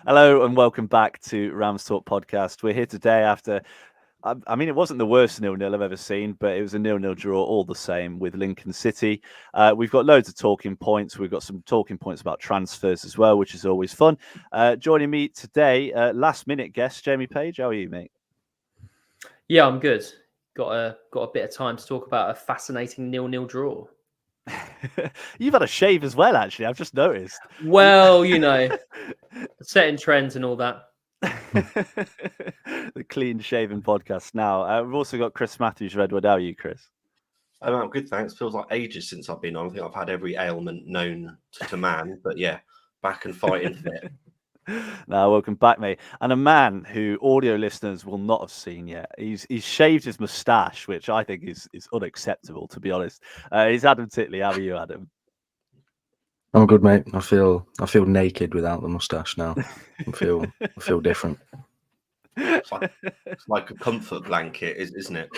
Hello and welcome back to Rams Talk Podcast. We're here today after, it wasn't the worst 0-0 I've ever seen, but it was a 0-0 draw all the same with Lincoln City. We've got loads of talking points. We've got some talking points about transfers as well, which is always fun. Joining me today, last minute guest, Jamie Page. How are you, mate? Yeah, I'm good. Got a bit of time to talk about a fascinating 0-0 draw. You've had a shave as well, actually. I've just noticed. Well, setting trends and all that. The clean shaven podcast now. We've also got Chris Matthews-Redwood. How are you, Chris? I'm good, thanks. Feels like ages since I've been on. I think I've had every ailment known to man, but yeah, back and fighting fit. Now, welcome back, mate. And a man who audio listeners will not have seen yet. He's shaved his moustache, which I think is unacceptable, to be honest. He's Adam Titley. How are you, Adam? I'm good, mate. I feel naked without the moustache now. I feel different. It's like a comfort blanket, isn't it?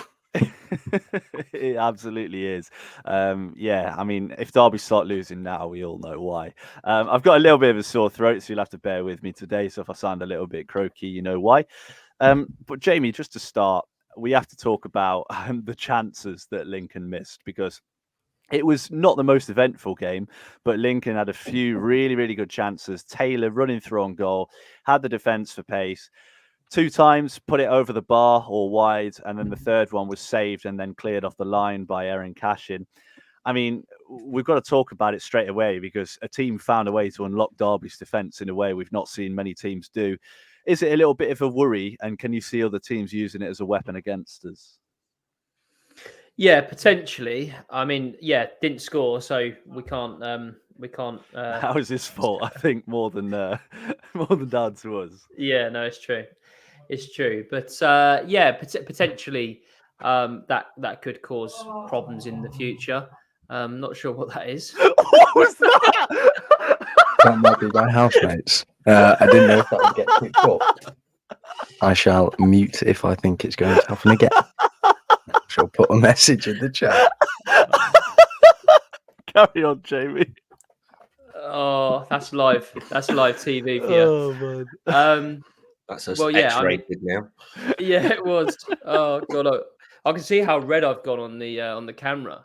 It absolutely is. If Derby start losing now, we all know why. I've got a little bit of a sore throat, so you'll have to bear with me today. So if I sound a little bit croaky, you know why. But Jamie, just to start, we have to talk about the chances that Lincoln missed, because it was not the most eventful game, but Lincoln had a few really, really good chances. Taylor running through on goal, had the defence for pace. 2 times put it over the bar or wide, and then the third one was saved and then cleared off the line by Aaron Cashin. I mean, we've got to talk about it straight away, because a team found a way to unlock Derby's defence in a way we've not seen many teams do. Is it a little bit of a worry, and can you see other teams using it as a weapon against us? Yeah, potentially. I mean, yeah, didn't score, so we can't. How is his fault? I think more than down to us. Yeah, no, it's true. But potentially that could cause problems in the future. Not sure what that is. What was that? That might be my housemates. I didn't know if that would get picked up. I shall mute if I think it's going to happen again. I shall put a message in the chat. Carry on, Jamie. Oh, that's live TV for you. Oh man. That's X-rated now. Yeah, it was. Oh god, I can see how red I've gone on the camera.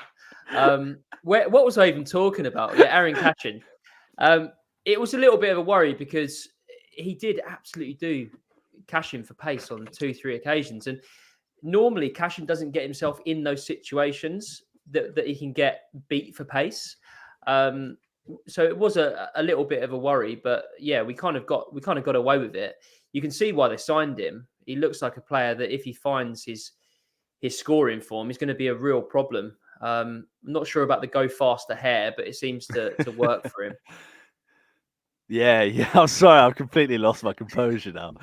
What was I even talking about? Yeah, Aaron Cashin. It was a little bit of a worry, because he did absolutely do Cashin for pace on 2-3 occasions, and normally Cashin doesn't get himself in those situations that he can get beat for pace. So it was a little bit of a worry, but yeah, we kind of got away with it. You can see why they signed him. He looks like a player that, if he finds his scoring form, is going to be a real problem. I'm not sure about the go faster hair, but it seems to work for him. Yeah. I'm sorry, I've completely lost my composure now.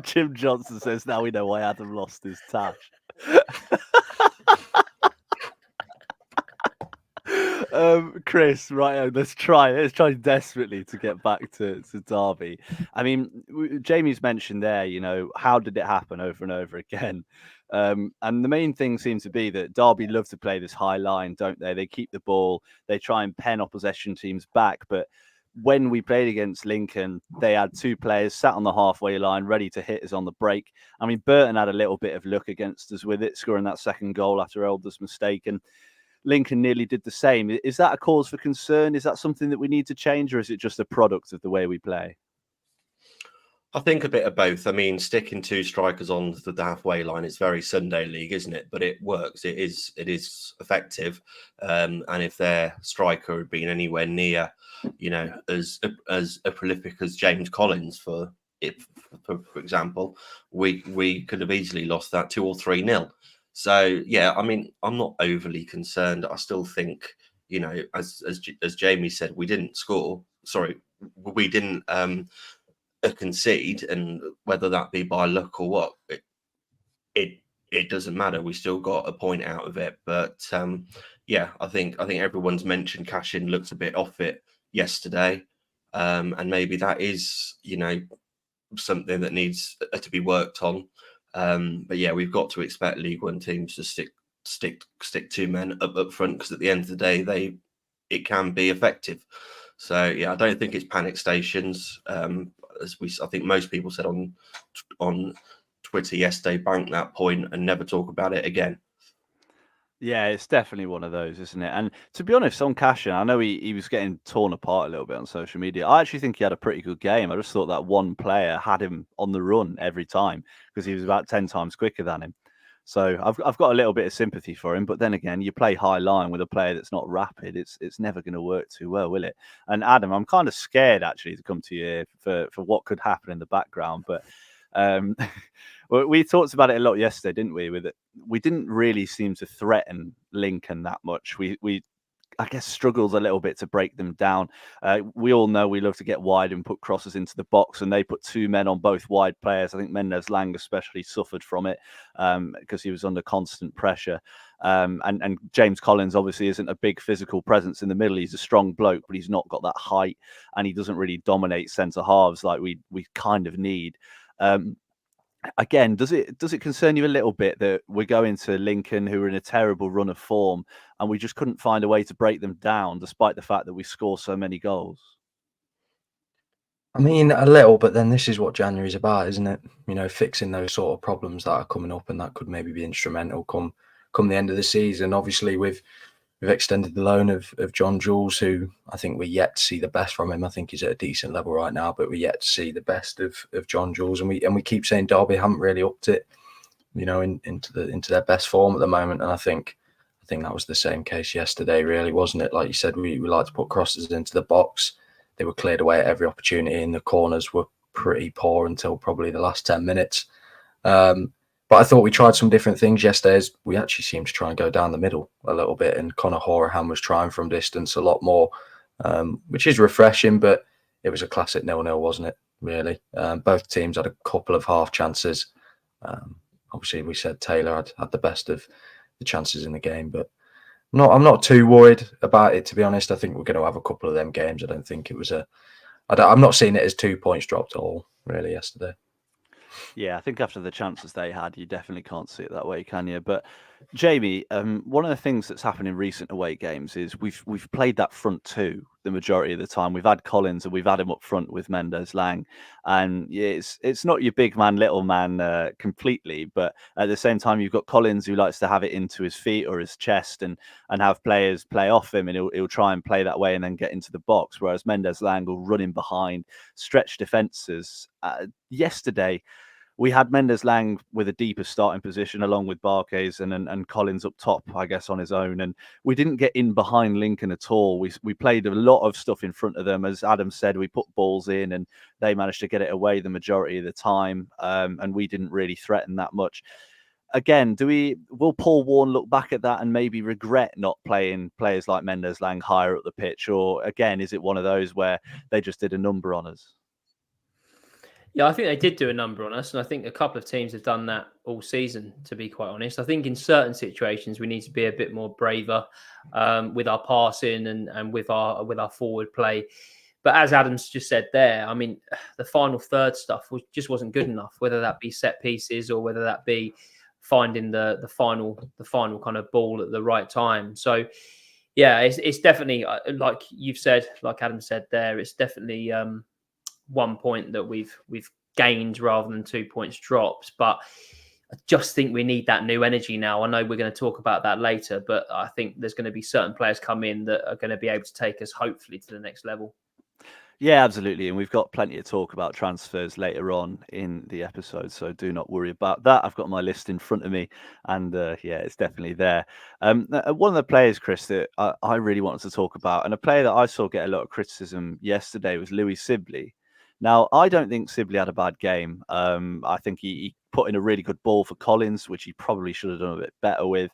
Jim Johnson says, now we know why Adam lost his touch. Chris, right, let's try desperately to get back to Derby. I mean, Jamie's mentioned there, how did it happen over and over again? And the main thing seems to be that Derby love to play this high line, don't they? They keep the ball, they try and pen opposition teams back. But when we played against Lincoln, they had 2 players sat on the halfway line ready to hit us on the break. I mean, Burton had a little bit of luck against us with it, scoring that second goal after Elder's mistake, and Lincoln nearly did the same. Is that a cause for concern? Is that something that we need to change, or is it just a product of the way we play? I think a bit of both. I mean, sticking 2 strikers on the halfway line, it's very Sunday league, isn't it? But it works. It is effective. And if their striker had been anywhere near, as prolific as James Collins, for example, we could have easily lost that 2 or 3-0. So yeah, I mean, I'm not overly concerned. I still think, as Jamie said, we didn't score. Sorry, we didn't concede, and whether that be by luck or what, it doesn't matter. We still got a point out of it. But yeah, I think everyone's mentioned Cashin looked a bit off it yesterday, and maybe that is something that needs to be worked on. But yeah, we've got to expect League One teams to stick 2 men up front, because at the end of the day, it can be effective. So yeah, I don't think it's panic stations. I think most people said on Twitter yesterday, bank that point and never talk about it again. Yeah, it's definitely one of those, isn't it? And to be honest, on Cashin, I know he was getting torn apart a little bit on social media. I actually think he had a pretty good game. I just thought that one player had him on the run every time because he was about 10 times quicker than him. So I've got a little bit of sympathy for him. But then again, you play high line with a player that's not rapid. It's never going to work too well, will it? And Adam, I'm kind of scared actually to come to you for what could happen in the background. But well, we talked about it a lot yesterday, didn't we? With it, we didn't really seem to threaten Lincoln that much. We I guess struggled a little bit to break them down. We all know we love to get wide and put crosses into the box, and they put two men on both wide players. I think Mendez-Laing especially suffered from it because he was under constant pressure. And James Collins obviously isn't a big physical presence in the middle. He's a strong bloke, but he's not got that height, and he doesn't really dominate centre halves like we kind of need. Again, does it concern you a little bit that we're going to Lincoln, who are in a terrible run of form, and we just couldn't find a way to break them down, despite the fact that we score so many goals? I mean, a little, but then this is what January's about, isn't it? You know, fixing those sort of problems that are coming up, and that could maybe be instrumental come the end of the season. Obviously, we've extended the loan of John Jules, who I think we're yet to see the best from him. I think he's at a decent level right now, but we're yet to see the best of John Jules. And we keep saying Derby haven't really upped it, you know, into their best form at the moment. And I think that was the same case yesterday, really, wasn't it? Like you said, we like to put crosses into the box. They were cleared away at every opportunity, and the corners were pretty poor until probably the last 10 minutes. But I thought we tried some different things yesterday. As we actually seemed to try and go down the middle a little bit, and Conor Horahan was trying from distance a lot more, which is refreshing, but it was a classic 0-0, wasn't it, really? Both teams had a couple of half chances. Obviously, we said Taylor had the best of the chances in the game, but I'm not too worried about it, to be honest. I think we're going to have a couple of them games. I don't think it was I'm not seeing it as 2 points dropped at all, really, yesterday. Yeah, I think after the chances they had, you definitely can't see it that way, can you? But Jamie, one of the things that's happened in recent away games is we've played that front two the majority of the time. We've had Collins and we've had him up front with Mendez-Laing, and yeah, it's not your big man, little man completely, but at the same time, you've got Collins who likes to have it into his feet or his chest and have players play off him, and he'll try and play that way and then get into the box, whereas Mendez-Laing will run in behind, stretch defences. Yesterday, we had Mendez-Laing with a deeper starting position along with Barques and Collins up top, I guess, on his own. And we didn't get in behind Lincoln at all. We played a lot of stuff in front of them. As Adam said, we put balls in and they managed to get it away the majority of the time. And we didn't really threaten that much. Again, will Paul Warne look back at that and maybe regret not playing players like Mendez-Laing higher up the pitch? Or again, is it one of those where they just did a number on us? Yeah, I think they did do a number on us, and I think a couple of teams have done that all season, to be quite honest. I think in certain situations we need to be a bit more braver with our passing and with our forward play. But as Adam's just said there, I mean, the final third stuff just wasn't good enough, whether that be set pieces or whether that be finding the final kind of ball at the right time. So yeah, it's definitely, like you've said, like Adam said there, it's definitely 1 point that we've gained rather than 2 points dropped. But I just think we need that new energy now. I know we're going to talk about that later, but I think there's going to be certain players come in that are going to be able to take us hopefully to the next level. Yeah, absolutely. And we've got plenty of talk about transfers later on in the episode, so do not worry about that. I've got my list in front of me, and yeah, it's definitely there. One of the players, Chris, that I really wanted to talk about, and a player that I saw get a lot of criticism yesterday, was Louis Sibl. Now, I don't think Sibl had a bad game. I think he put in a really good ball for Collins, which he probably should have done a bit better with.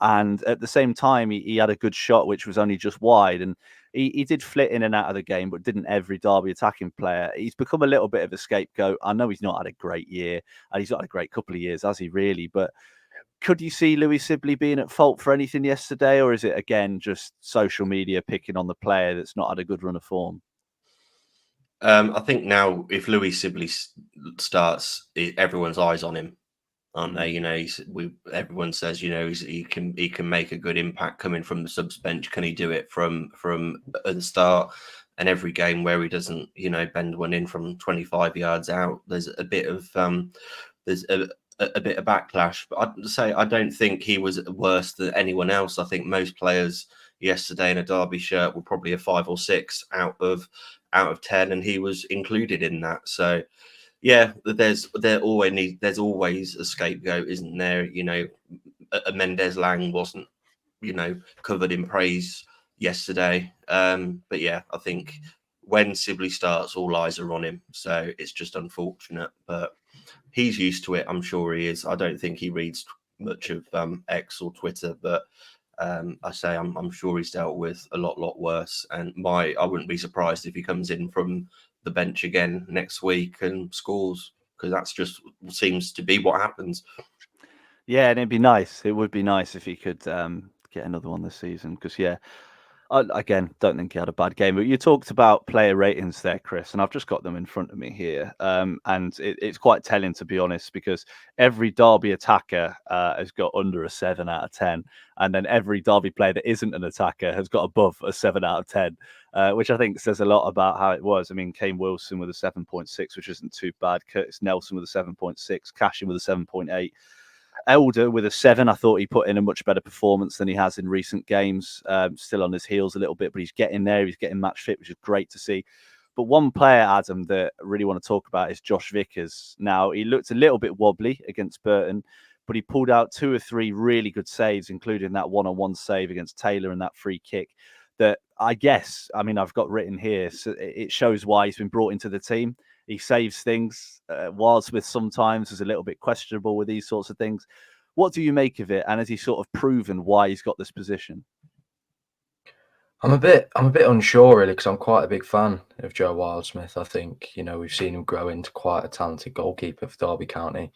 And at the same time, he had a good shot, which was only just wide. And he did flit in and out of the game, but didn't every Derby attacking player. He's become a little bit of a scapegoat. I know he's not had a great year, and he's not had a great couple of years, has he really? But could you see Louis Sibl being at fault for anything yesterday? Or is it, again, just social media picking on the player that's not had a good run of form? I think now if Louis Sibl starts, everyone's eyes on him, aren't they? You know, everyone says, you know, he can make a good impact coming from the subs bench. Can he do it from the start? And every game where he doesn't, bend one in from 25 yards out, there's a bit of backlash. But I'd say I don't think he was worse than anyone else. I think most players yesterday in a Derby shirt were probably a 5 or 6 out of 10, and he was included in that. So yeah, there's always a scapegoat, isn't there? A Mendes Lang wasn't covered in praise yesterday, but yeah, I think when Sibl starts, all eyes are on him. So it's just unfortunate, but he's used to it. I'm sure he is. I don't think he reads much of X or Twitter, but I'm sure he's dealt with a lot worse. And I wouldn't be surprised if he comes in from the bench again next week and scores, because that's just seems to be what happens. Yeah, and it'd be nice. It would be nice if he could get another one this season, because I, again, don't think he had a bad game. But you talked about player ratings there, Chris, and I've just got them in front of me here. And it's quite telling, to be honest, because every Derby attacker has got under a 7 out of 10. And then every Derby player that isn't an attacker has got above a 7 out of 10, which I think says a lot about how it was. I mean, Kane Wilson with a 7.6, which isn't too bad. Curtis Nelson with a 7.6. Cashin with a 7.8. Elder with a 7. I thought he put in a much better performance than he has in recent games. Still on his heels a little bit, but he's getting there. He's getting match fit, which is great to see. But one player, Adam, that I really want to talk about is Josh Vickers. Now, he looked a little bit wobbly against Burton, but he pulled out 2 or 3 really good saves, including that one-on-one save against Taylor and that free kick that I've got written here. So it shows why he's been brought into the team. He saves things. Wildsmith sometimes is a little bit questionable with these sorts of things. What do you make of it? And has he sort of proven why he's got this position? I'm a bit unsure, really, because I'm quite a big fan of Joe Wildsmith. I think, we've seen him grow into quite a talented goalkeeper for Derby County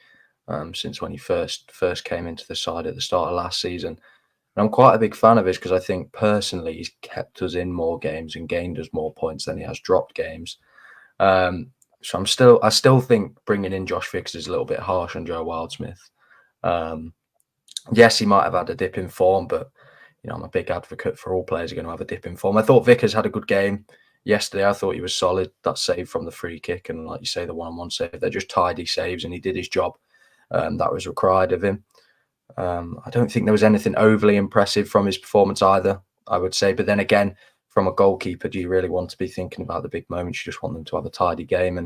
since when he first came into the side at the start of last season. And I'm quite a big fan of his because I think personally he's kept us in more games and gained us more points than he has dropped games. So I still think bringing in Josh Vickers is a little bit harsh on Joe Wildsmith. Yes, he might have had a dip in form, but I'm a big advocate for all players are going to have a dip in form. I thought Vickers had a good game yesterday. I thought he was solid. That save from the free kick and, like you say, the one-on-one save, they're just tidy saves, and he did his job. That was required of him. I don't think there was anything overly impressive from his performance either, I would say. But then again, from a goalkeeper, do you really want to be thinking about the big moments? You just want them to have a tidy game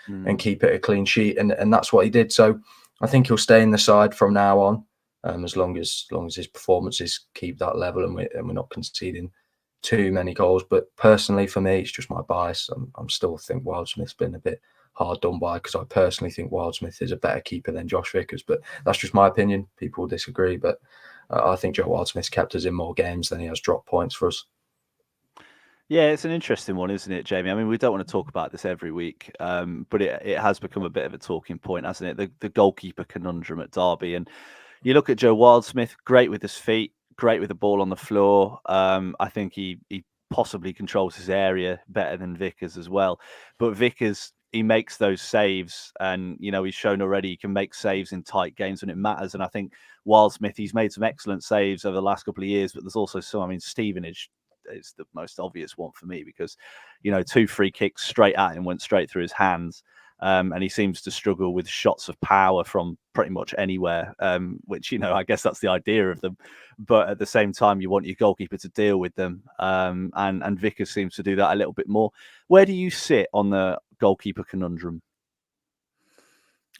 and keep it a clean sheet. And that's what he did. So I think he'll stay in the side from now on, as long as his performances keep that level and we're not conceding too many goals. But personally, for me, it's just my bias. I'm still think Wildsmith's been a bit hard done by, because I personally think Wildsmith is a better keeper than Josh Vickers. But that's just my opinion. People will disagree. But I think Joe Wildsmith's kept us in more games than he has dropped points for us. Yeah, it's an interesting one, isn't it, Jamie? I mean, we don't want to talk about this every week, but it has become a bit of a talking point, hasn't it? The goalkeeper conundrum at Derby. And you look at Joe Wildsmith, great with his feet, great with the ball on the floor. I think he possibly controls his area better than Vickers as well. But Vickers, he makes those saves, and he's shown already he can make saves in tight games when it matters. And I think Wildsmith, he's made some excellent saves over the last couple of years, but there's also some. Stevenage is the most obvious one for me, because 2 free kicks straight at him went straight through his hands, and he seems to struggle with shots of power from pretty much anywhere, which I guess that's the idea of them, but at the same time you want your goalkeeper to deal with them, and Vickers seems to do that a little bit more. Where do you sit on the goalkeeper conundrum?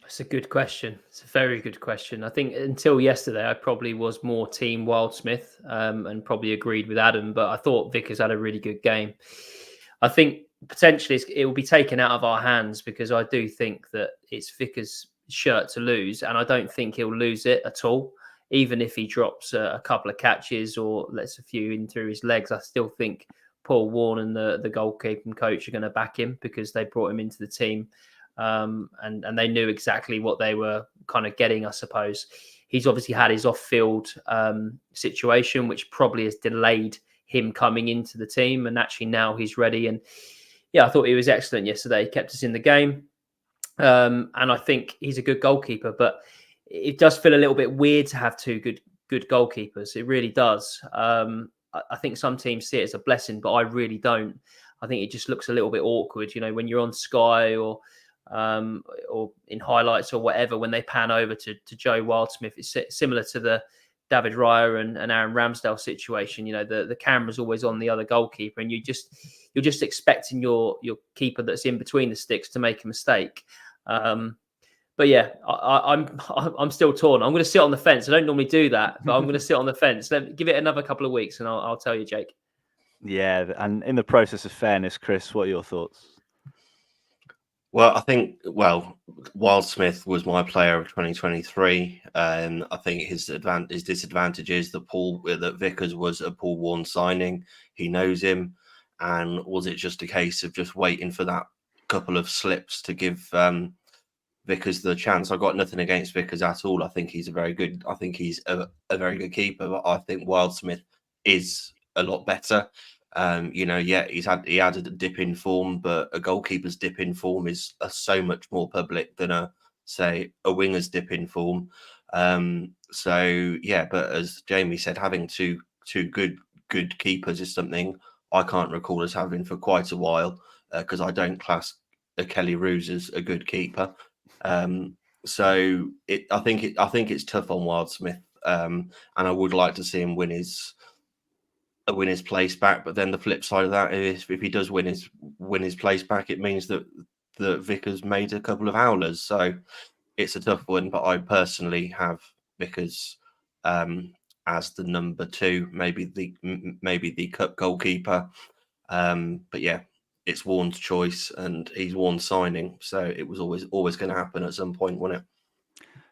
It's a good question. It's a very good question. I think until yesterday, I probably was more team Wildsmith, and probably agreed with Adam, but I thought Vickers had a really good game. I think potentially it will be taken out of our hands, because I do think that it's Vickers' shirt to lose, and I don't think he'll lose it at all. Even if he drops a couple of catches or lets a few in through his legs, I still think Paul Warne and the goalkeeping coach are going to back him, because they brought him into the team. And they knew exactly what they were kind of getting, I suppose. He's obviously had his off-field situation, which probably has delayed him coming into the team. And actually now he's ready. And yeah, I thought he was excellent yesterday. He kept us in the game. And I think he's a good goalkeeper. But it does feel a little bit weird to have 2 good goalkeepers. It really does. I think some teams see it as a blessing, but I really don't. I think it just looks a little bit awkward, when you're on Sky or in highlights or whatever, when they pan over to Joe Wildsmith. It's similar to the David Raya and Aaron Ramsdale situation. The camera's always on the other goalkeeper, and you're just expecting your keeper that's in between the sticks to make a mistake. But yeah, I'm still torn. I'm going to sit on the fence. I don't normally do that, but I'm going to sit on the fence. Give it another couple of weeks, and I'll tell you, Jake. Yeah, and in the process of fairness, Chris, what are your thoughts? Well, I think, Wildsmith was my player of 2023. I think his disadvantage is that Vickers was a Paul Warne signing. He knows him. And was it just a case of just waiting for that couple of slips to give Vickers the chance? I got nothing against Vickers at all. I think he's a very good keeper, but I think Wildsmith is a lot better. He had a dip in form, but a goalkeeper's dip in form is so much more public than a winger's dip in form. But as Jamie said, having two good keepers is something I can't recall us having for quite a while, because I don't class Kelly Roos as a good keeper. I think it's tough on Wildsmith, and I would like to see him win his place back. But then the flip side of that is, if he does win his place back, it means that Vickers made a couple of howlers. So it's a tough one. But I personally have Vickers as the number 2, maybe the cup goalkeeper. But yeah, it's Warne's choice, and he's Warne's signing, so it was always going to happen at some point, wasn't it?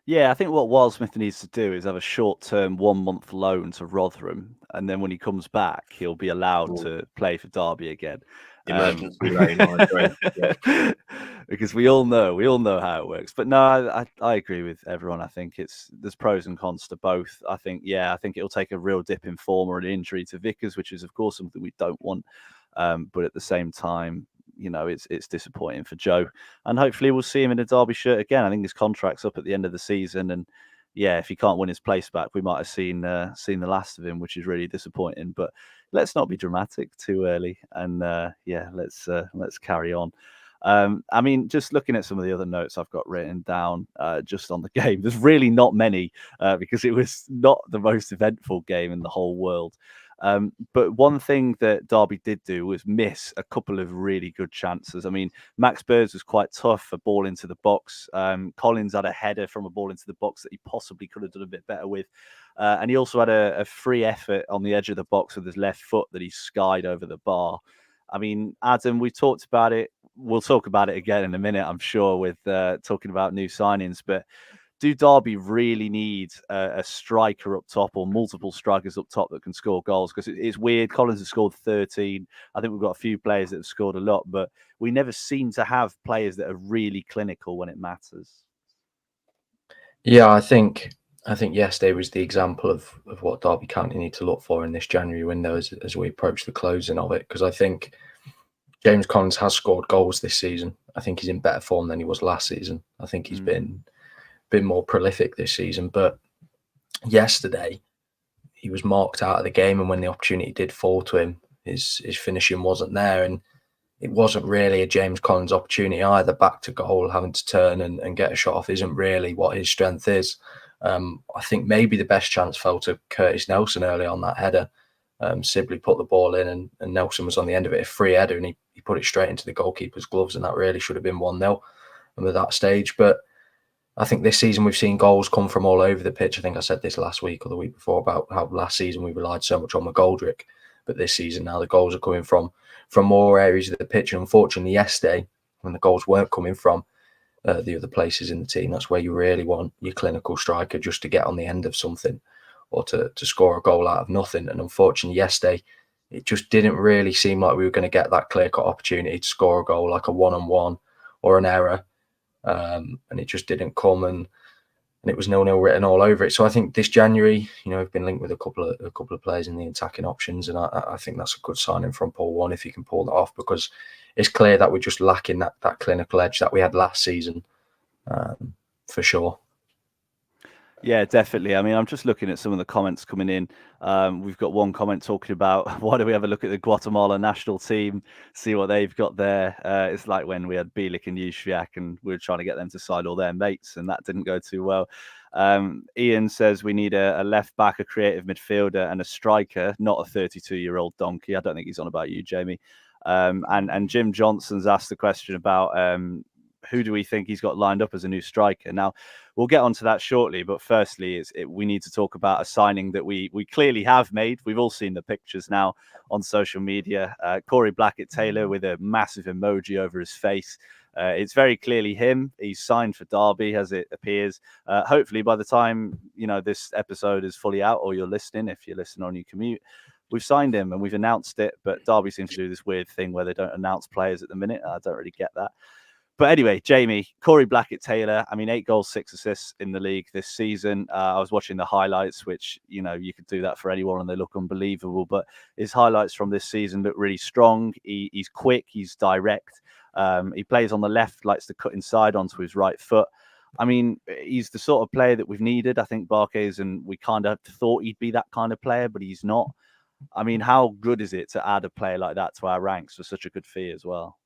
Yeah, I think what Wildsmith needs to do is have a short-term 1-month loan to Rotherham, and then when he comes back, he'll be allowed to play for Derby again. Emergency loan, I agree. Yeah. Because we all know how it works. But no, I agree with everyone. I think there's pros and cons to both. I think it'll take a real dip in form or an injury to Vickers, which is of course something we don't want. But at the same time, it's disappointing for Joe, and hopefully we'll see him in a Derby shirt again. I think his contract's up at the end of the season, and yeah, if he can't win his place back, we might have seen the last of him, which is really disappointing. But let's not be dramatic too early, and let's carry on. I mean, just looking at some of the other notes I've got written down just on the game, there's really not many because it was not the most eventful game in the whole world. But one thing that Derby did do was miss a couple of really good chances. I mean, Max Birds was quite tough, a ball into the box. Collins had a header from a ball into the box that he possibly could have done a bit better with. And he also had a free effort on the edge of the box with his left foot that he skied over the bar. I mean, Adam, we talked about it. We'll talk about it again in a minute, I'm sure, with talking about new signings. But do Derby really need a striker up top or multiple strikers up top that can score goals? Because it's weird. Collins has scored 13. I think we've got a few players that have scored a lot, but we never seem to have players that are really clinical when it matters. Yeah, I think yesterday was the example of what Derby County need to look for in this January window as we approach the closing of it. Because I think James Collins has scored goals this season. I think he's in better form than he was last season. I think he's been more prolific this season, but yesterday he was marked out of the game, and when the opportunity did fall to him, his finishing wasn't there, and it wasn't really a James Collins opportunity either. Back to goal, having to turn and get a shot off isn't really what his strength is. I think maybe the best chance fell to Curtis Nelson early on that header. Sibl put the ball in, and Nelson was on the end of it, a free header, and he put it straight into the goalkeeper's gloves, and that really should have been 1-0 at that stage. But I think this season we've seen goals come from all over the pitch. I think I said this last week or the week before about how last season we relied so much on McGoldrick, but this season now the goals are coming from more areas of the pitch. And unfortunately, yesterday, when the goals weren't coming from the other places in the team, that's where you really want your clinical striker just to get on the end of something or to score a goal out of nothing. And unfortunately, yesterday, it just didn't really seem like we were going to get that clear-cut opportunity to score a goal, like a one-on-one or an error. And it just didn't come, and it was 0-0 written all over it. So I think this January, we've been linked with a couple of players in the attacking options, and I think that's a good signing from Paul Warne if he can pull that off, because it's clear that we're just lacking that clinical edge that we had last season, for sure. Yeah, definitely. I mean, I'm just looking at some of the comments coming in. We've got one comment talking about why do we ever look at the Guatemala national team, see what they've got there. It's like when we had Bielik and Yushviak and we were trying to get them to sign all their mates, and that didn't go too well. Ian says we need a left back, a creative midfielder, and a striker, not a 32-year-old donkey. I don't think he's on about you, Jamie. And Jim Johnson's asked the question about who do we think he's got lined up as a new striker. Now, we'll get onto that shortly, but firstly, we need to talk about a signing that we clearly have made. We've all seen the pictures now on social media. Corey Blackett-Taylor with a massive emoji over his face. It's very clearly him. He's signed for Derby, as it appears. Hopefully, by the time this episode is fully out, or you're listening, if you're listening on your commute, we've signed him and we've announced it. But Derby seems to do this weird thing where they don't announce players at the minute. I don't really get that. But anyway, Jamie, Corey Blackett-Taylor, 8 goals, 6 assists in the league this season. I was watching the highlights, which, you could do that for anyone and they look unbelievable. But his highlights from this season look really strong. He's quick, he's direct. He plays on the left, likes to cut inside onto his right foot. He's the sort of player that we've needed. I think Barkes, and we kind of thought he'd be that kind of player, but he's not. How good is it to add a player like that to our ranks for such a good fee as well?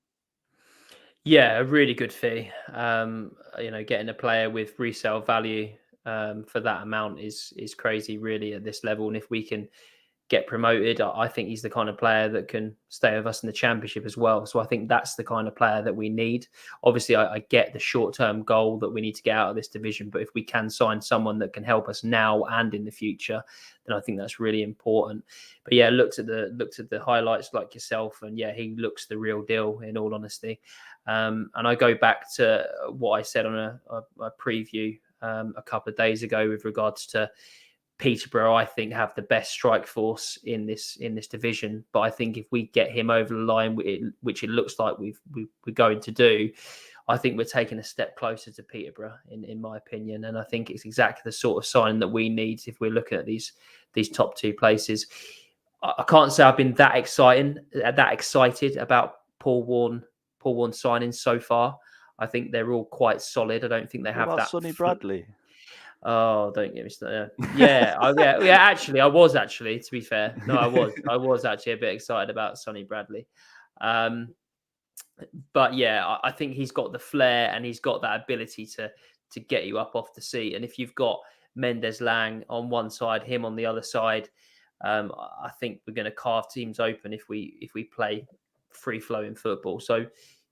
Yeah, a really good fee. Getting a player with resale value for that amount is crazy, really, at this level. And if we can get promoted, I think he's the kind of player that can stay with us in the Championship as well. So I think that's the kind of player that we need. Obviously, I get the short-term goal that we need to get out of this division, but if we can sign someone that can help us now and in the future, then I think that's really important. But yeah, looked at the highlights like yourself, and yeah, he looks the real deal, in all honesty. And I go back to what I said on a preview a couple of days ago with regards to Peterborough. I think have the best strike force in this division, but I think if we get him over the line, which it looks like we're going to do, I think we're taking a step closer to Peterborough, in my opinion. And I think it's exactly the sort of sign that we need if we're looking at these top two places. I can't say I've been that excited about Paul Warne signings so far. I think they're all quite solid. I don't think they have that. Sonny Bradley. Oh, don't get me started. Yeah. Actually, I was to be fair. No, I was actually a bit excited about Sonny Bradley. But yeah, I think he's got the flair and he's got that ability to get you up off the seat. And if you've got Mendes-Lang on one side, him on the other side, I think we're going to carve teams open if we play free-flowing football. So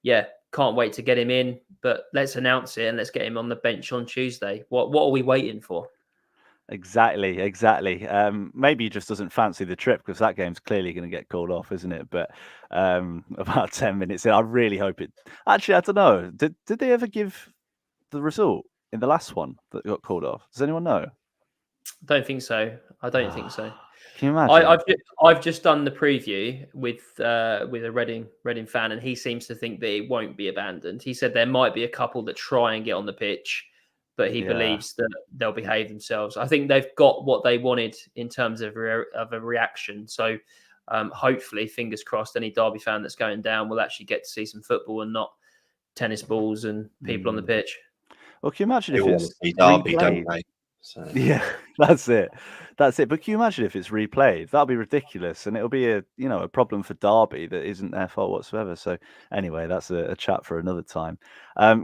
yeah, can't wait to get him in, but let's announce it and let's get him on the bench on Tuesday. What are we waiting for? Exactly. Maybe he just doesn't fancy the trip because that game's clearly going to get called off, isn't it? But about 10 minutes in, I really hope it. Actually, I don't know. Did they ever give the result in the last one that got called off? Does anyone know? Don't think so. I don't think so. Can you imagine? I've just done the preview with a Reading fan, and he seems to think that it won't be abandoned. He said there might be a couple that try and get on the pitch, but he believes that they'll behave themselves. I think they've got what they wanted in terms of a reaction. So hopefully, fingers crossed, any Derby fan that's going down will actually get to see some football and not tennis balls and people on the pitch. Well, can you imagine if it's Derby, replayed? don't they? So. Yeah, that's it. But can you imagine if it's replayed? That'll be ridiculous, and it'll be a problem for Derby that isn't their fault whatsoever. So anyway, that's a chat for another time.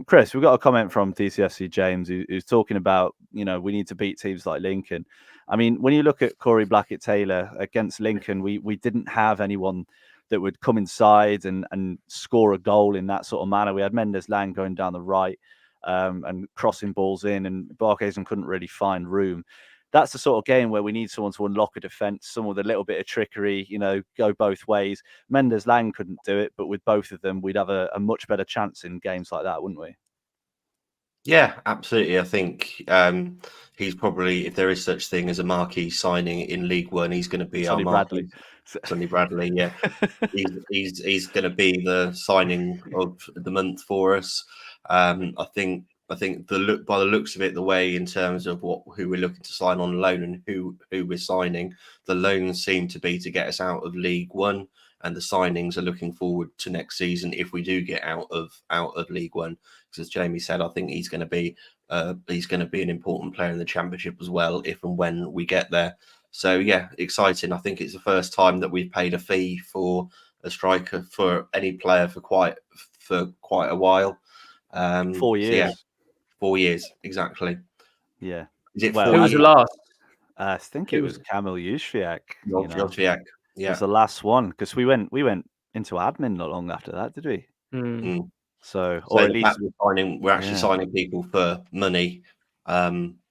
Chris, we've got a comment from DCFC James who's talking about we need to beat teams like Lincoln. When you look at Corey Blackett-Taylor against Lincoln, we didn't have anyone that would come inside and score a goal in that sort of manner. We had Mendes-Lang going down the right. And crossing balls in, and Barkes couldn't really find room. That's the sort of game where we need someone to unlock a defence, someone with a little bit of trickery, go both ways. Mendes-Lang couldn't do it, but with both of them, we'd have a much better chance in games like that, wouldn't we? Yeah, absolutely. I think he's probably, if there is such thing as a marquee signing in League One, he's going to be Sonny our Bradley. Sonny Bradley, yeah. he's going to be the signing of the month for us. I think by the looks of it, the way in terms of who we're looking to sign on loan and who we're signing, the loans seem to be to get us out of League One, and the signings are looking forward to next season if we do get out of League One. Because as Jamie said, I think he's going to be he's going to be an important player in the Championship as well, if and when we get there. So yeah, exciting. I think it's the first time that we've paid a fee for a striker for any player for quite a while. 4 years. So yeah, 4 years exactly. Yeah. Is it Well, 4 Who was years? the last? I think Who it was was Kamil Juszczyk. Jozwiak. Yeah. Was the last one, because we went into admin not long after that, did we? Mm. So, So or at the least fact we're actually yeah. signing people for money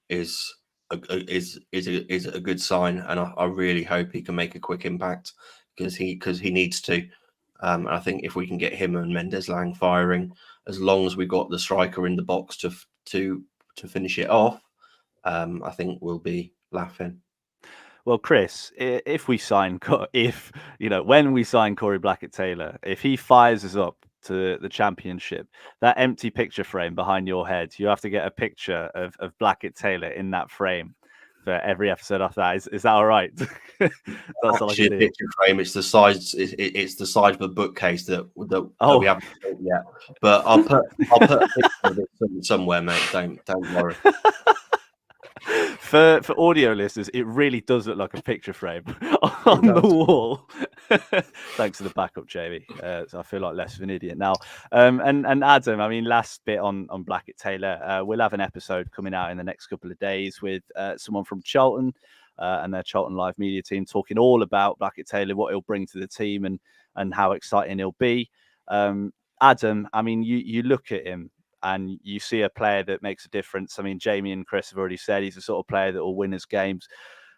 is a good sign, and I really hope he can make a quick impact because he needs to. I think if we can get him and Mendes-Lang firing, as long as we've got the striker in the box to finish it off, I think we'll be laughing. Well, Chris, if we sign, when we sign Corey Blackett-Taylor, if he fires us up to the Championship, that empty picture frame behind your head, you have to get a picture of Blackett-Taylor in that frame for every episode after that. Is that all right? That's all I Actually, can a do. picture frame. It's the size. It's the size of a bookcase that we haven't built yet. But I'll put a picture of it somewhere, mate. Don't worry. For audio listeners, it really does look like a picture frame on the wall. Thanks for the backup, Jamie. So I feel like less of an idiot now. And Adam, I mean, last bit on Blackett-Taylor, we'll have an episode coming out in the next couple of days with someone from Charlton and their Charlton Live media team talking all about Blackett-Taylor, what he'll bring to the team and how exciting he'll be. Adam, I mean, you look at him and you see a player that makes a difference. I mean, Jamie and Chris have already said he's the sort of player that will win us games.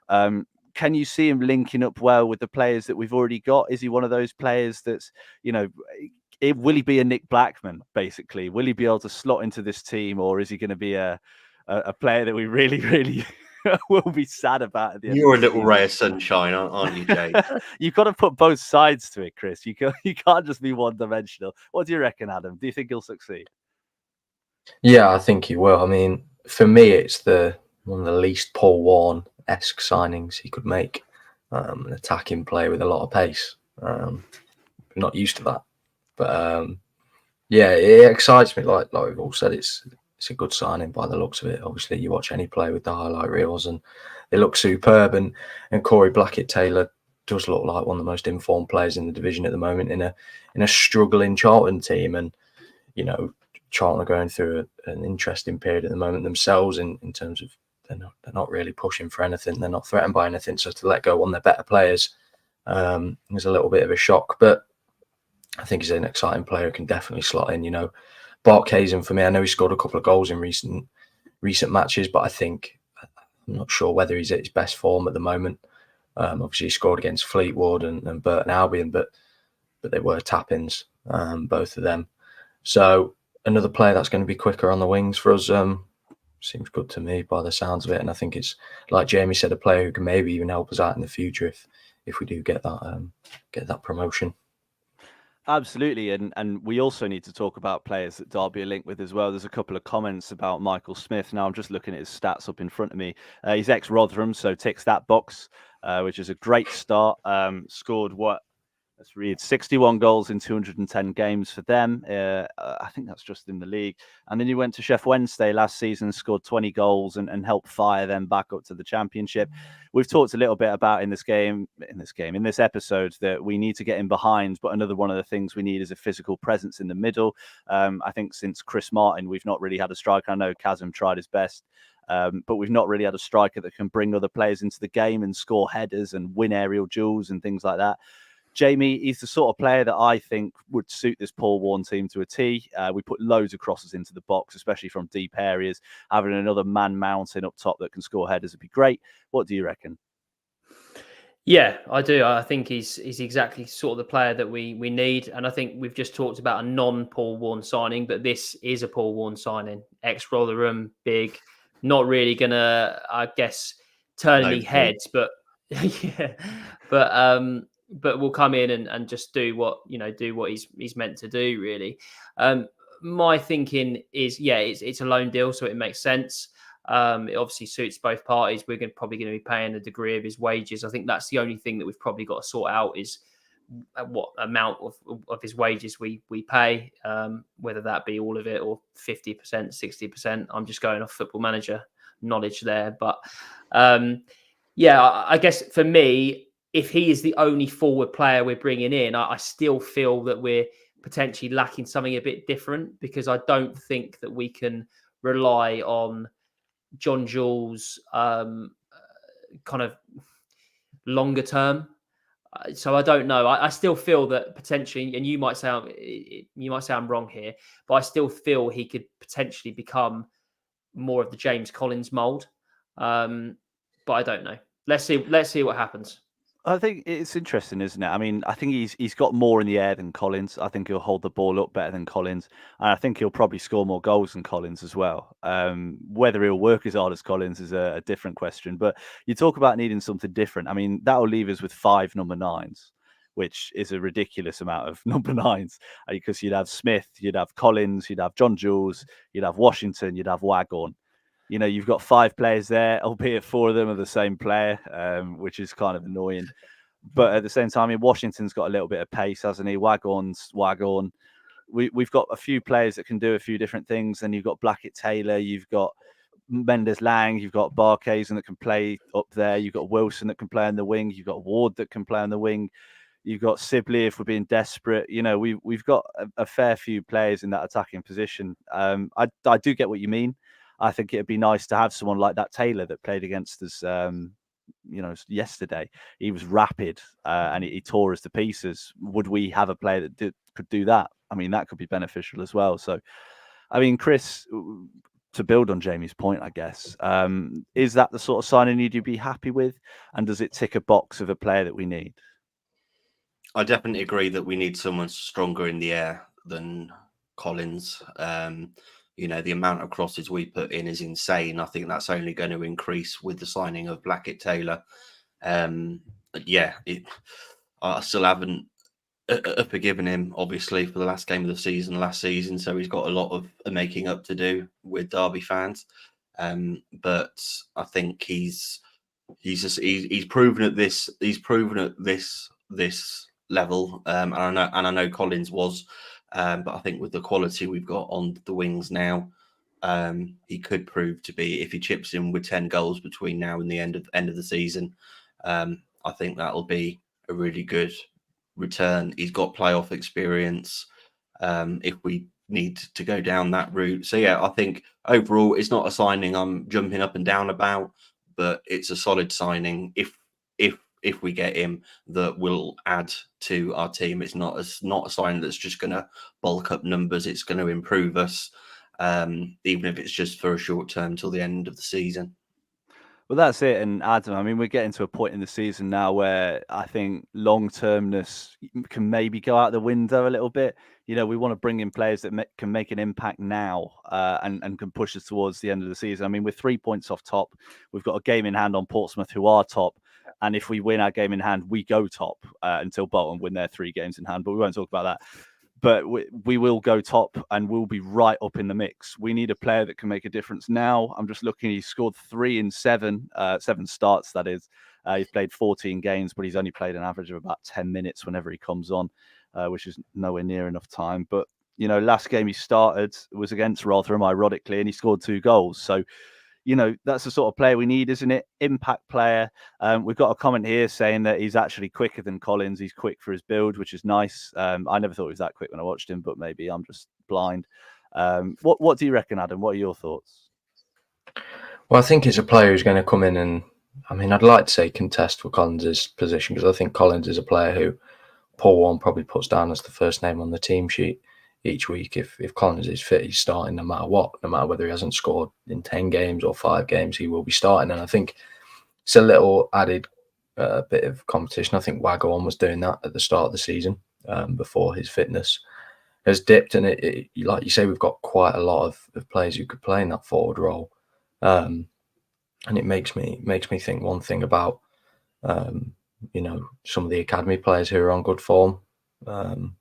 Can you see him linking up well with the players that we've already got? Is he one of those players that's, will he be a Nick Blackman, basically? Will he be able to slot into this team, or is he going to be a player that we really, really will be sad about at the end? You're a little ray of sunshine, aren't you, Jay? You've got to put both sides to it, Chris. You can't just be one-dimensional. What do you reckon, Adam? Do you think he'll succeed? Yeah, I think he will. I mean, for me, it's one of the least Paul Warne-esque signings he could make. An attacking player with a lot of pace. I'm not used to that, but yeah, it excites me. Like we've all said, it's a good signing by the looks of it. Obviously, you watch any play with the highlight reels, and they look superb. And Corey Blackett-Taylor does look like one of the most informed players in the division at the moment in a struggling Charlton team, and Charlton are going through an interesting period at the moment themselves in terms of they're not really pushing for anything. They're not threatened by anything. So to let go one of their better players is a little bit of a shock. But I think he's an exciting player who can definitely slot in. Barkhuizen, for me, I know he scored a couple of goals in recent matches, but I'm not sure whether he's at his best form at the moment. Obviously, he scored against Fleetwood and Burton Albion, but they were tap-ins, both of them. So another player that's going to be quicker on the wings for us seems good to me by the sounds of it. And I think it's, like Jamie said, a player who can maybe even help us out in the future if we do get that promotion. Absolutely, and we also need to talk about players that Derby are linked with as well. There's a couple of comments about Michael Smith. Now I'm just looking at his stats up in front of me. He's ex-Rotherham, so ticks that box, which is a great start. Scored let's read 61 goals in 210 games for them. I think that's just in the league. And then he went to Sheff Wednesday last season, scored 20 goals and helped fire them back up to the Championship. We've talked a little bit about in this episode, that we need to get in behind, but another one of the things we need is a physical presence in the middle. I think since Chris Martin, we've not really had a striker. I know Chasm tried his best. But we've not really had a striker that can bring other players into the game and score headers and win aerial duels and things like that. Jamie, he's the sort of player that I think would suit this Paul Warne team to a T. We put loads of crosses into the box, especially from deep areas. Having another man mountain up top that can score headers would be great. What do you reckon? Yeah, I do. I think he's exactly sort of the player that we need. And I think we've just talked about a non-Paul Warne signing, but this is a Paul Warne signing. Ex-Rotherham, big, not really going to, I guess, turn any heads, but yeah, but will come in and just do what he's meant to do, really. My thinking is, it's a loan deal, so it makes sense. It obviously suits both parties. We're probably going to be paying a degree of his wages. I think that's the only thing that we've probably got to sort out is what amount of his wages we pay, whether that be all of it or 50%, 60%. I'm just going off Football Manager knowledge there. But I guess for me, if he is the only forward player we're bringing in, I still feel that we're potentially lacking something a bit different, because I don't think that we can rely on John Jules kind of longer term. So I don't know. I still feel that potentially, and you might say I'm wrong here, but I still feel he could potentially become more of the James Collins mould. But I don't know. Let's see what happens. I think it's interesting, isn't it? I mean, I think he's got more in the air than Collins. I think he'll hold the ball up better than Collins, and I think he'll probably score more goals than Collins as well. Whether he'll work as hard as Collins is a different question. But you talk about needing something different. I mean, that'll leave us with 5 number 9s, which is a ridiculous amount of number 9s, because you'd have Smith, you'd have Collins, you'd have John Jules, you'd have Washington, you'd have Waghorn. You know, you've got 5 players there, albeit 4 of them are the same player, which is kind of annoying. But at the same time, I mean, Washington's got a little bit of pace, hasn't he? Waghorn's Waghorn. We've got a few players that can do a few different things. Then you've got Blackett-Taylor, you've got Mendes-Lang, you've got Barkhuizen that can play up there. You've got Wilson that can play on the wing. You've got Ward that can play on the wing. You've got Sibl if we're being desperate. You know, we've got a fair few players in that attacking position. I do get what you mean. I think it'd be nice to have someone like that Taylor that played against us, yesterday. He was rapid and he tore us to pieces. Would we have a player that could do that? I mean, that could be beneficial as well. So, I mean, Chris, to build on Jamie's point, I guess, is that the sort of signing you'd be happy with? And does it tick a box of a player that we need? I definitely agree that we need someone stronger in the air than Collins. The amount of crosses we put in is insane. I think that's only going to increase with the signing of Blackett-Taylor. I still haven't forgiven him, obviously, for the last game of the season last season. So he's got a lot of making up to do with Derby fans. But I think he's proven at this. He's proven at this level. And I know Collins was. But I think with the quality we've got on the wings now, he could prove to be, if he chips in with 10 goals between now and the end of the season, I think that'll be a really good return. He's got playoff experience if we need to go down that route. So yeah, I think overall it's not a signing I'm jumping up and down about, but it's a solid signing. If we get him, that will add to our team. It's not a sign that's just going to bulk up numbers. It's going to improve us, even if it's just for a short term till the end of the season. Well, that's it. And Adam, I mean, we're getting to a point in the season now where I think long-termness can maybe go out the window a little bit. You know, we want to bring in players that can make an impact now and can push us towards the end of the season. I mean, we're 3 points off top. We've got a game in hand on Portsmouth, who are top. And if we win our game in hand, we go top until Bolton win their 3 games in hand. But we won't talk about that. But we will go top and we'll be right up in the mix. We need a player that can make a difference now. I'm just looking. He scored 3 in 7 starts, that is. He's played 14 games, but he's only played an average of about 10 minutes whenever he comes on, which is nowhere near enough time. But, you know, last game he started was against Rotherham, ironically, and he scored 2 goals. So, you know, that's the sort of player we need, isn't it? Impact player. We've got a comment here saying that he's actually quicker than Collins. He's quick for his build, which is nice. I never thought he was that quick when I watched him, but maybe I'm just blind. What do you reckon, Adam? What are your thoughts? Well, I think it's a player who's going to come in and, I mean, I'd like to say contest for Collins' position, because I think Collins is a player who Paul Warne probably puts down as the first name on the team sheet each week. If Collins is fit, he's starting no matter what, no matter whether he hasn't scored in 10 games or 5 games, he will be starting. And I think it's a little added bit of competition. I think Waghorn was doing that at the start of the season before his fitness has dipped. And it, like you say, we've got quite a lot of players who could play in that forward role. And it makes me think one thing about, some of the academy players who are on good form.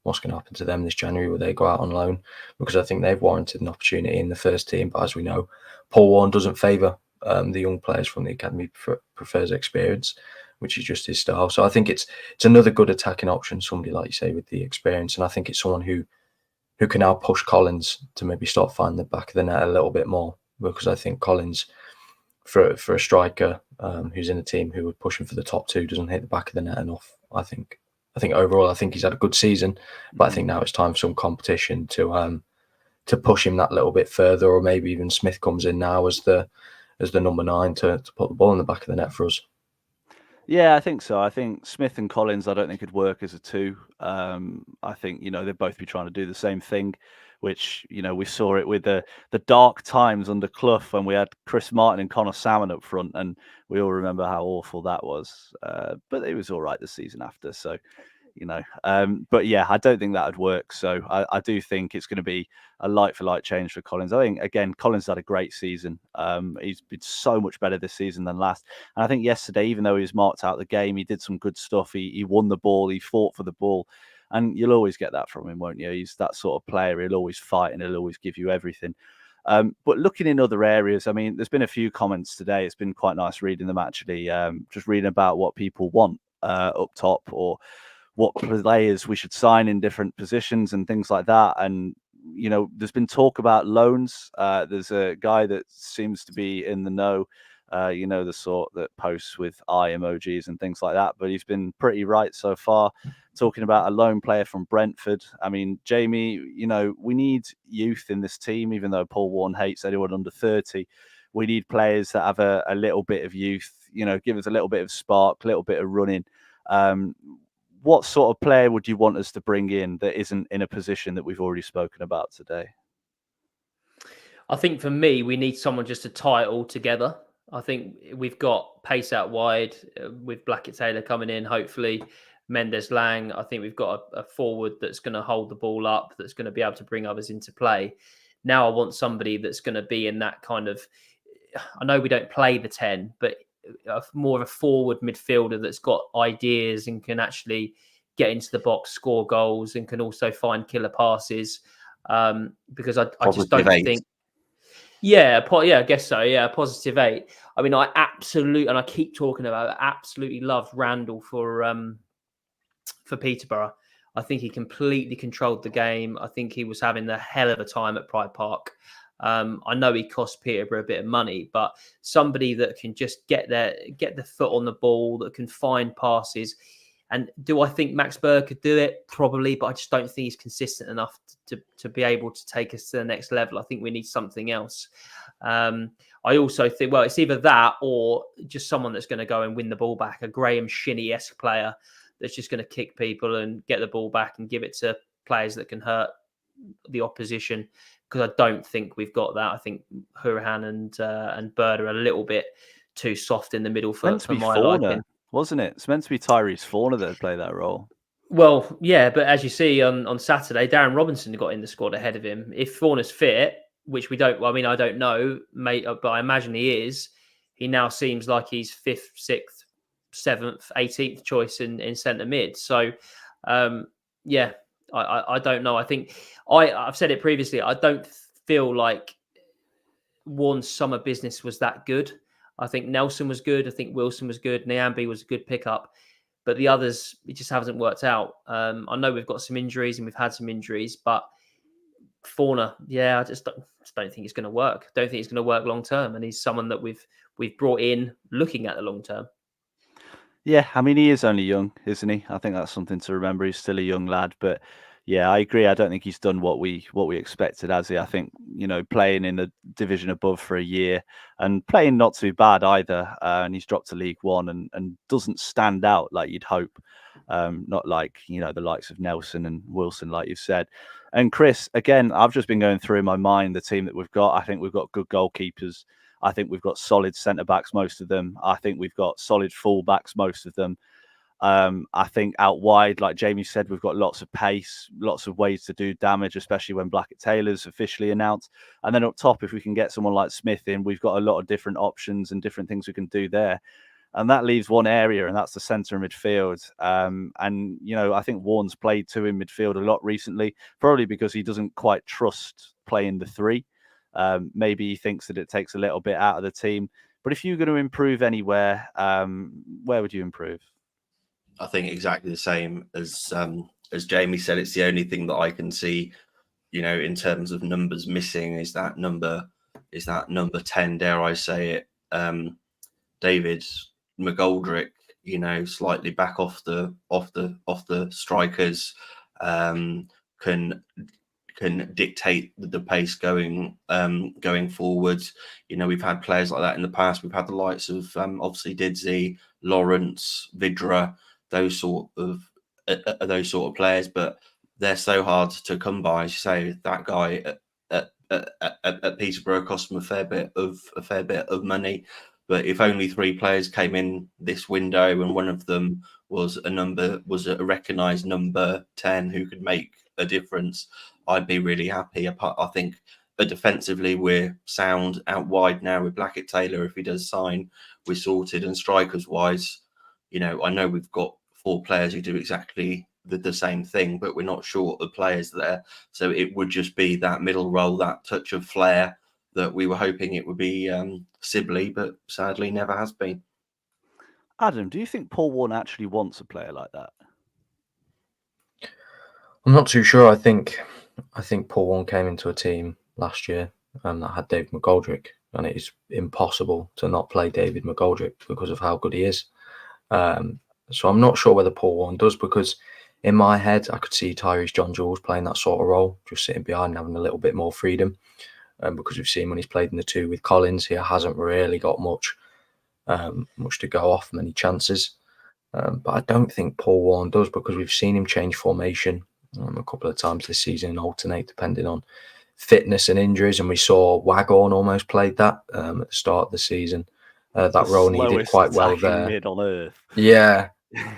What's going to happen to them this January? Will they go out on loan? Because I think they've warranted an opportunity in the first team. But as we know, Paul Warne doesn't favour the young players from the academy, prefers experience. which is just his style. So I think it's another good attacking option, somebody like you say with the experience, and I think it's someone who can now push Collins to maybe start finding the back of the net a little bit more, because I think Collins, for a striker who's in a team who are pushing for the top two, doesn't hit the back of the net enough. I think overall, I think he's had a good season, but I think now it's time for some competition to push him that little bit further, or maybe even Smith comes in now as the number 9 to put the ball in the back of the net for us. Yeah, I think so. I think Smith and Collins, I don't think could work as a two. I think, they'd both be trying to do the same thing, which, we saw it with the dark times under Clough when we had Chris Martin and Connor Salmon up front, and we all remember how awful that was. But it was all right the season after. So, but yeah, I don't think that would work. So I do think it's going to be a like-for-like change for Collins. I think, again, Collins had a great season. He's been so much better this season than last. And I think yesterday, even though he was marked out of the game, he did some good stuff. He won the ball. He fought for the ball. And you'll always get that from him, won't you? He's that sort of player. He'll always fight and he'll always give you everything. But looking in other areas, I mean, there's been a few comments today. It's been quite nice reading them, actually, just reading about what people want up top, or what players we should sign in different positions and things like that. And, there's been talk about loans. There's a guy that seems to be in the know, the sort that posts with eye emojis and things like that. But he's been pretty right so far, talking about a loan player from Brentford. I mean, Jamie, we need youth in this team, even though Paul Warne hates anyone under 30. We need players that have a little bit of youth, give us a little bit of spark, a little bit of running. What sort of player would you want us to bring in that isn't in a position that we've already spoken about today? I think for me, we need someone just to tie it all together. I think we've got pace out wide with Blackett-Taylor coming in, hopefully. Mendes-Lang. I think we've got a forward that's going to hold the ball up, that's going to be able to bring others into play. Now I want somebody that's going to be in that kind of, I know we don't play the 10, but more of a forward midfielder that's got ideas and can actually get into the box, score goals, and can also find killer passes. Because I just don't think. Yeah, I guess so. Yeah, +8. I mean, I keep talking about it, absolutely loved Randall for Peterborough. I think he completely controlled the game. I think he was having a hell of a time at Pride Park. I know he cost Peterborough a bit of money, but somebody that can just get the foot on the ball, that can find passes. And do I think Max Berg could do it? Probably, but I just don't think he's consistent enough to be able to take us to the next level. I think we need something else. I also think, well, it's either that or just someone that's going to go and win the ball back, a Graham Shinnie-esque player that's just going to kick people and get the ball back and give it to players that can hurt the opposition. Because I don't think we've got that. I think Hourihan and Bird are a little bit too soft in the middle for my liking. Wasn't it? It's meant to be Tyrese Forner that would play that role. Well, yeah, but as you see on Saturday, Darren Robinson got in the squad ahead of him. If Forner's fit, which we don't, I don't know, mate, but I imagine he is. He now seems like he's 5th, 6th, 7th, 18th choice in centre mid. So, yeah. I don't know. I think I've said it previously. I don't feel like Warne's summer business was that good. I think Nelson was good. I think Wilson was good. Nyambe was a good pickup. But the others, it just hasn't worked out. I know we've got some injuries and we've had some injuries, but Forner, yeah, I just don't think it's going to work. Don't think it's going to work long term. And he's someone that we've brought in looking at the long term. Yeah, I mean, he is only young, isn't he? I think that's something to remember. He's still a young lad, but yeah, I agree. I don't think he's done what we expected, has he? I think, playing in a division above for a year and playing not too bad either. And he's dropped to League One and doesn't stand out like you'd hope. Not like, the likes of Nelson and Wilson, like you've said. And Chris, again, I've just been going through in my mind the team that we've got. I think we've got good goalkeepers. I think we've got solid centre-backs, most of them. I think we've got solid full-backs, most of them. I think out wide, like Jamie said, we've got lots of pace, lots of ways to do damage, especially when Blackett-Taylor's officially announced. And then up top, if we can get someone like Smith in, we've got a lot of different options and different things we can do there. And that leaves one area, and that's the centre midfield. And, I think Warne's played 2 in midfield a lot recently, probably because he doesn't quite trust playing the 3. Maybe he thinks that it takes a little bit out of the team. But if you're going to improve anywhere, where would you improve? I think exactly the same as Jamie said. It's the only thing that I can see, in terms of numbers missing is that number 10, dare I say it, David McGoldrick, slightly back off the strikers, can dictate the pace going forwards. We've had players like that in the past. We've had the likes of obviously Didsey, Lawrence, Vidra, those sort of players, but they're so hard to come by. As you say, that guy at Peterborough cost them a fair bit of money. But if only 3 players came in this window and one of them was a recognised number 10 who could make a difference, I'd be really happy. I think defensively we're sound out wide now with Blackett Taylor. If he does sign, we're sorted. And strikers wise, I know we've got 4 players who do exactly the same thing, but we're not short of players there. So it would just be that middle role, that touch of flair that we were hoping it would be Sibl, but sadly never has been. Adam, do you think Paul Warne actually wants a player like that? I'm not too sure. I think Paul Warne came into a team last year that had David McGoldrick, and it is impossible to not play David McGoldrick because of how good he is. So I'm not sure whether Paul Warne does, because in my head I could see Tyrese John Jules playing that sort of role, just sitting behind and having a little bit more freedom. Because we've seen when he's played in the 2 with Collins, he hasn't really got much to go off, many chances. But I don't think Paul Warne does, because we've seen him change formation a couple of times this season and alternate depending on fitness and injuries. And we saw Waghorn almost played that at the start of the season. That role, and he did quite well there. Mid on earth. Yeah,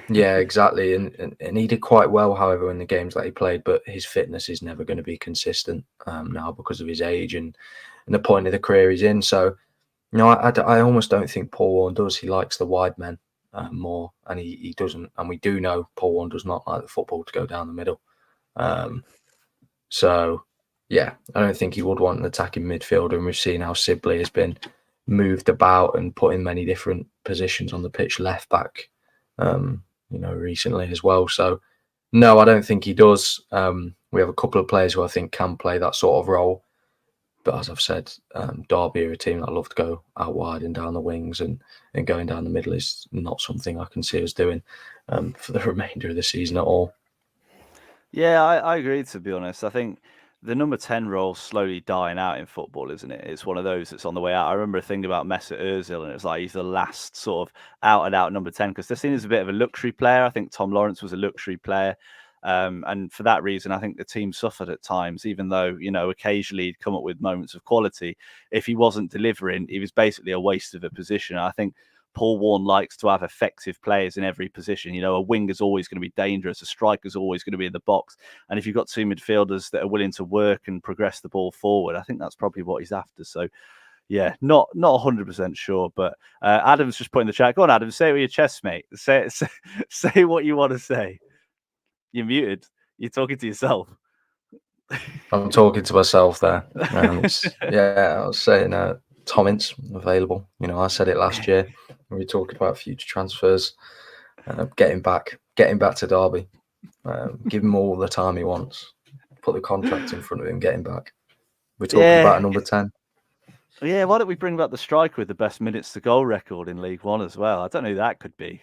exactly. And he did quite well, however, in the games that he played. But his fitness is never going to be consistent now because of his age and the point of the career he's in. So, I almost don't think Paul Warne does. He likes the wide men more, and he doesn't. And we do know Paul Warne does not like the football to go down the middle. So, yeah, I don't think he would want an attacking midfielder. And we've seen how Sibl has been moved about and put in many different positions on the pitch, left back, recently as well. So, no, I don't think he does. We have a couple of players who I think can play that sort of role. But as I've said, Derby are a team that love to go out wide and down the wings, and going down the middle is not something I can see us doing for the remainder of the season at all. Yeah, I agree, to be honest. I think the number 10 role slowly dying out in football, isn't it? It's one of those that's on the way out. I remember a thing about Mesut Ozil, and it's like he's the last sort of out-and-out number 10, because they're seen as a bit of a luxury player. I think Tom Lawrence was a luxury player. And for that reason, I think the team suffered at times, even though, occasionally he'd come up with moments of quality. If he wasn't delivering, he was basically a waste of a position. I think Paul Warne likes to have effective players in every position. A winger's always going to be dangerous. A striker's always going to be in the box. And if you've got 2 midfielders that are willing to work and progress the ball forward, I think that's probably what he's after. So, yeah, not 100% sure. But Adam's just put in the chat. Go on, Adam, say it with your chest, mate. Say what you want to say. You're muted. You're talking to yourself. I'm talking to myself there. I was saying Tom Ince available. I said it last year when we were talking about future transfers. Getting back to Derby. Give him all the time he wants. Put the contract in front of him. Get him back. We're talking about a number 10. Yeah, why don't we bring back the striker with the best minutes to goal record in League One as well? I don't know who that could be.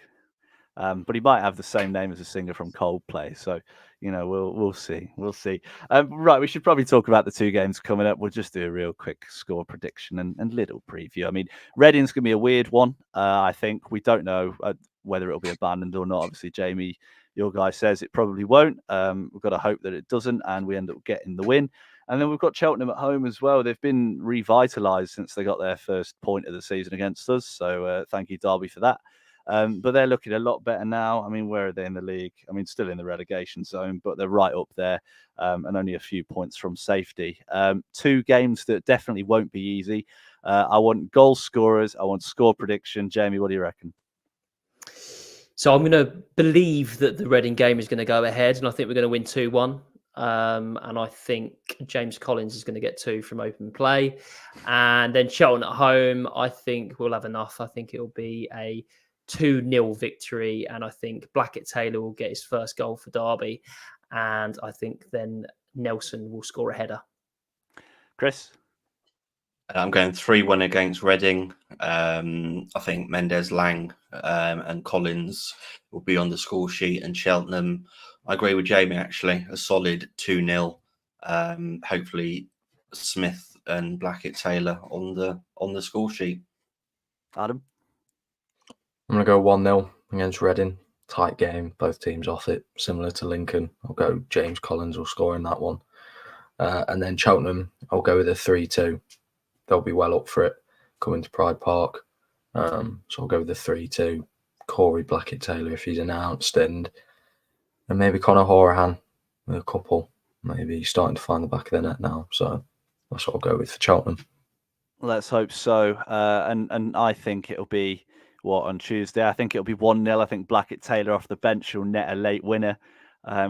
But he might have the same name as a singer from Coldplay. So, we'll see. We'll see. Right, we should probably talk about the 2 games coming up. We'll just do a real quick score prediction and little preview. I mean, Reading's going to be a weird one. I think we don't know whether it'll be abandoned or not. Obviously, Jamie, your guy says it probably won't. We've got to hope that it doesn't, and we end up getting the win. And then we've got Cheltenham at home as well. They've been revitalised since they got their first point of the season against us. So thank you, Derby, for that. But they're looking a lot better now. I mean, where are they in the league? I mean, still in the relegation zone, but they're right up there and only a few points from safety. 2 games that definitely won't be easy. I want goal scorers. I want score prediction. Jamie, what do you reckon? So I'm going to believe that the Reading game is going to go ahead, and I think we're going to win 2-1. and I think James Collins is going to get 2 from open play. And then Cheltenham at home, I think we'll have enough. I think it'll be a 2-0 victory, and I think Blackett-Taylor will get his first goal for Derby, and I think then Nelson will score a header. Chris? I'm going 3-1 against Reading. I think Mendes, Lang and Collins will be on the score sheet, and Cheltenham, I agree with Jamie, actually, a solid 2-0. Hopefully Smith and Blackett-Taylor on the score sheet. Adam? I'm going to go 1-0 against Reading. Tight game, both teams off it, similar to Lincoln. I'll go James Collins will score in that one. And then Cheltenham, I'll go with a 3-2. They'll be well up for it coming to Pride Park. So I'll go with the 3-2. Corey Blackett-Taylor if he's announced, and maybe Conor Horahan with a couple. Maybe he's starting to find the back of the net now. So that's what I'll go with for Cheltenham. Let's hope so. And I think it'll be, on Tuesday? I think it'll be 1-0. I think Blackett-Taylor off the bench will net a late winner,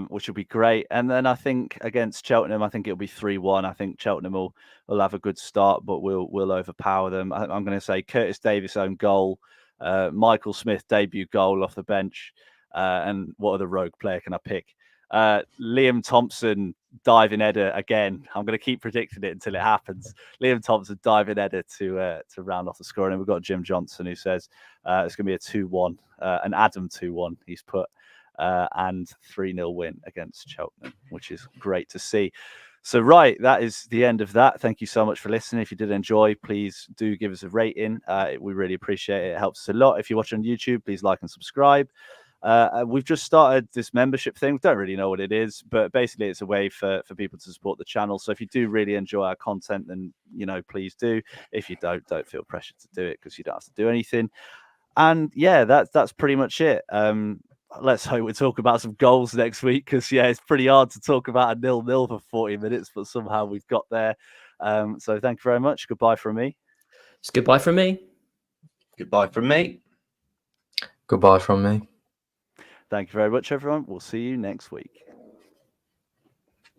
which will be great. And then I think against Cheltenham, I think it'll be 3-1. I think Cheltenham will have a good start, but we'll overpower them. I'm going to say Curtis Davis own goal, Michael Smith debut goal off the bench, and what other rogue player can I pick? Liam Thompson diving header again. I'm going to keep predicting it until it happens. Liam Thompson diving header to round off the score. And we've got Jim Johnson who says it's going to be a 2-1, an Adam 2-1 he's put, and 3-0 win against Cheltenham, which is great to see. So, right, that is the end of that. Thank you so much for listening. If you did enjoy, please do give us a rating. We really appreciate it. It helps us a lot. If you're watching on YouTube, please like and subscribe. We've just started this membership thing. We don't really know what it is, but basically it's a way for people to support the channel. So if you do really enjoy our content, then, please do. If you don't feel pressured to do it because you don't have to do anything. And yeah, that's pretty much it. Let's hope we talk about some goals next week because, it's pretty hard to talk about a 0-0 for 40 minutes, but somehow we've got there. So thank you very much. Goodbye from me. It's goodbye from me. Goodbye from me. Goodbye from me. Thank you very much, everyone. We'll see you next week.